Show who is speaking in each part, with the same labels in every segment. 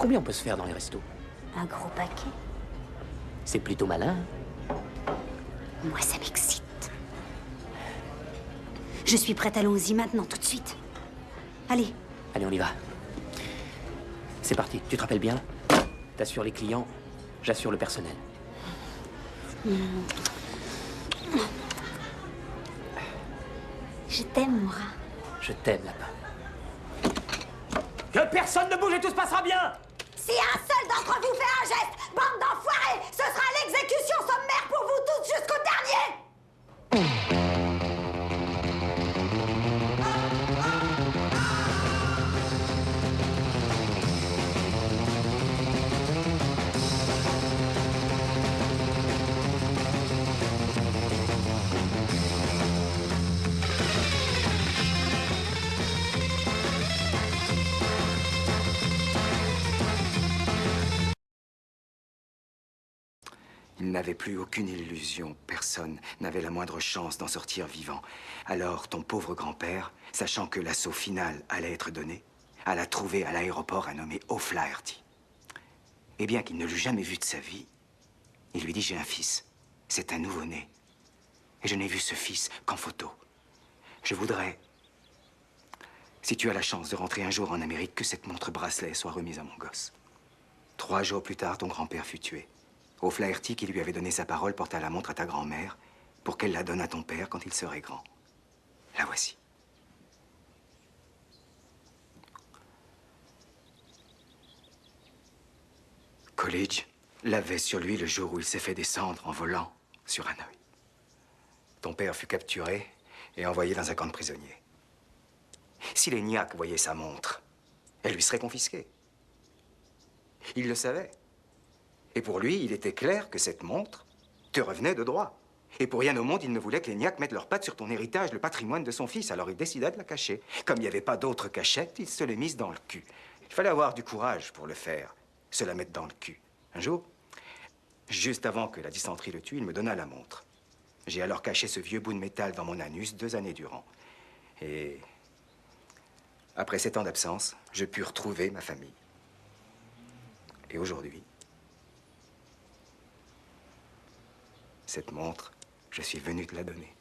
Speaker 1: Combien on peut se faire dans les restos?
Speaker 2: Un gros paquet.
Speaker 1: C'est plutôt malin.
Speaker 2: Moi, ça m'excite. Je suis prête, allons-y maintenant, tout de suite. Allez.
Speaker 1: Allez, on y va. C'est parti, tu te rappelles bien? T'assures les clients, j'assure le personnel.
Speaker 2: Je t'aime, Moira.
Speaker 1: Je t'aime, lapin. Que personne ne bouge et tout se passera bien!
Speaker 2: Si un seul d'entre vous fait un geste, bande d'enfoirés, ce sera l'exécution sommaire pour vous tous jusqu'au dernier!
Speaker 3: Il n'avait plus aucune illusion, personne n'avait la moindre chance d'en sortir vivant. Alors ton pauvre grand-père, sachant que l'assaut final allait être donné, alla trouver à l'aéroport un nommé O'Flaherty. Et bien qu'il ne l'eût jamais vu de sa vie, il lui dit: j'ai un fils, c'est un nouveau-né. Et je n'ai vu ce fils qu'en photo. Je voudrais, si tu as la chance de rentrer un jour en Amérique, que cette montre bracelet soit remise à mon gosse. 3 jours plus tard, ton grand-père fut tué. O'Flaherty, qui lui avait donné sa parole, porta la montre à ta grand-mère pour qu'elle la donne à ton père quand il serait grand. La voici. Coolidge l'avait sur lui le jour où il s'est fait descendre en volant sur Hanoï. Ton père fut capturé et envoyé dans un camp de prisonniers. Si les Niaques voyaient sa montre, elle lui serait confisquée. Il le savait. Et pour lui, il était clair que cette montre te revenait de droit. Et pour rien au monde, il ne voulait que les Niaques mettent leurs pattes sur ton héritage, le patrimoine de son fils. Alors il décida de la cacher. Comme il n'y avait pas d'autre cachette, il se l'est mise dans le cul. Il fallait avoir du courage pour le faire, se la mettre dans le cul. Un jour, juste avant que la dysenterie le tue, il me donna la montre. J'ai alors caché ce vieux bout de métal dans mon anus 2 années durant. Et après 7 ans d'absence, je pus retrouver ma famille. Et aujourd'hui, cette montre, je suis venu te la donner.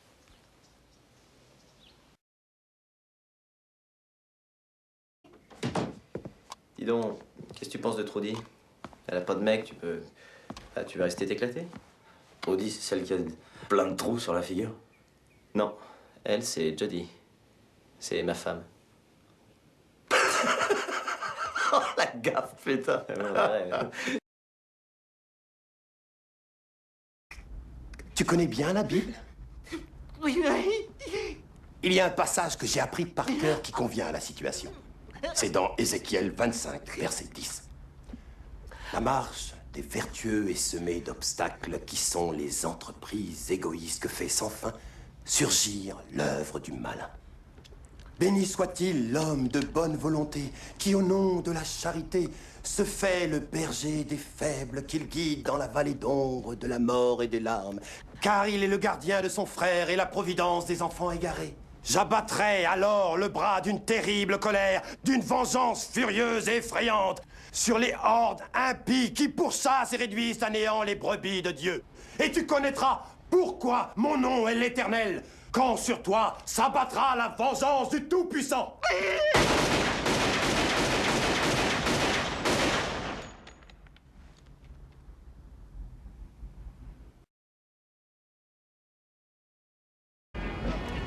Speaker 4: Dis donc, qu'est-ce que tu penses de Trudy? Elle a pas de mec, tu peux... Ah, tu vas rester t'éclater?
Speaker 5: Trudy, c'est celle qui a plein de trous sur la figure?
Speaker 4: Non, elle, c'est Jodie. C'est ma femme.
Speaker 5: Oh, la gaffe, putain.
Speaker 6: Tu connais bien la Bible?
Speaker 7: Oui.
Speaker 6: Il y a un passage que j'ai appris par cœur qui convient à la situation. C'est dans Ézéchiel 25, verset 10. La marche des vertueux est semée d'obstacles qui sont les entreprises égoïstes que fait sans fin surgir l'œuvre du malin. Béni soit-il l'homme de bonne volonté qui, au nom de la charité, se fait le berger des faibles, qu'il guide dans la vallée d'ombre de la mort et des larmes, car il est le gardien de son frère et la providence des enfants égarés. J'abattrai alors le bras d'une terrible colère, d'une vengeance furieuse et effrayante, sur les hordes impies qui pourchassent et réduisent à néant les brebis de Dieu. Et tu connaîtras pourquoi mon nom est l'Éternel, quand sur toi s'abattra la vengeance du Tout-Puissant.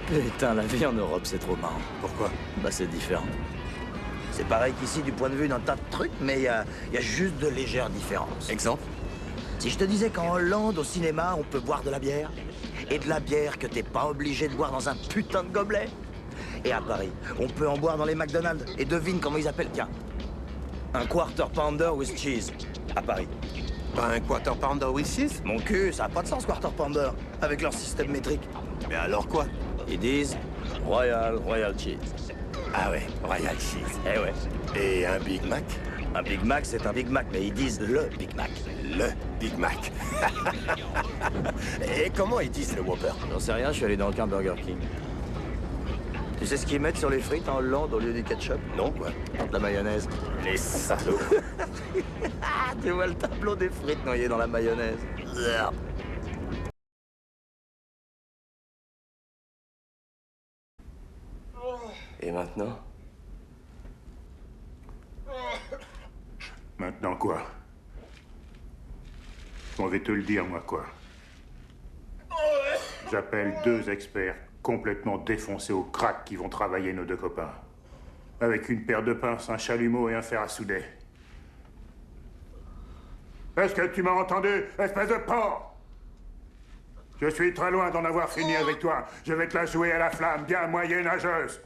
Speaker 5: Putain, la vie en Europe, c'est trop marrant.
Speaker 6: Pourquoi?
Speaker 5: Bah, c'est différent. C'est pareil qu'ici du point de vue d'un tas de trucs, mais il y a juste de légères différences.
Speaker 6: Exemple?
Speaker 5: Si je te disais qu'en Hollande, au cinéma, on peut boire de la bière, et de la bière que t'es pas obligé de boire dans un putain de gobelet. Et à Paris, on peut en boire dans les McDonald's, et devine comment ils appellent, tiens. Un quarter pounder with cheese, à Paris.
Speaker 6: Pas un quarter pounder with cheese?
Speaker 5: Mon cul, ça a pas de sens, quarter pounder, avec leur système métrique.
Speaker 6: Mais alors quoi?
Speaker 5: Ils disent Royal Cheese.
Speaker 6: Ah ouais, Royal Cheese.
Speaker 5: Eh ouais.
Speaker 6: Et un Big Mac?
Speaker 5: Un Big Mac, c'est un Big Mac, mais ils disent le Big Mac.
Speaker 6: Le Big Mac. Et comment ils disent le Whopper?
Speaker 5: J'en sais rien, je suis allé dans aucun Burger King. Tu sais ce qu'ils mettent sur les frites en Hollande au lieu du ketchup?
Speaker 6: Non, quoi.
Speaker 5: De la mayonnaise.
Speaker 6: Les salauds.
Speaker 5: Ah, tu vois le tableau des frites noyées dans la mayonnaise.
Speaker 4: Et maintenant?
Speaker 7: Maintenant quoi? On va te le dire, moi, quoi. J'appelle 2 experts complètement défoncés au crack qui vont travailler nos 2 copains. Avec une paire de pinces, un chalumeau et un fer à souder. Est-ce que tu m'as entendu, espèce de porc? Je suis très loin d'en avoir fini avec toi. Je vais te la jouer à la flamme, bien moyenâgeuse.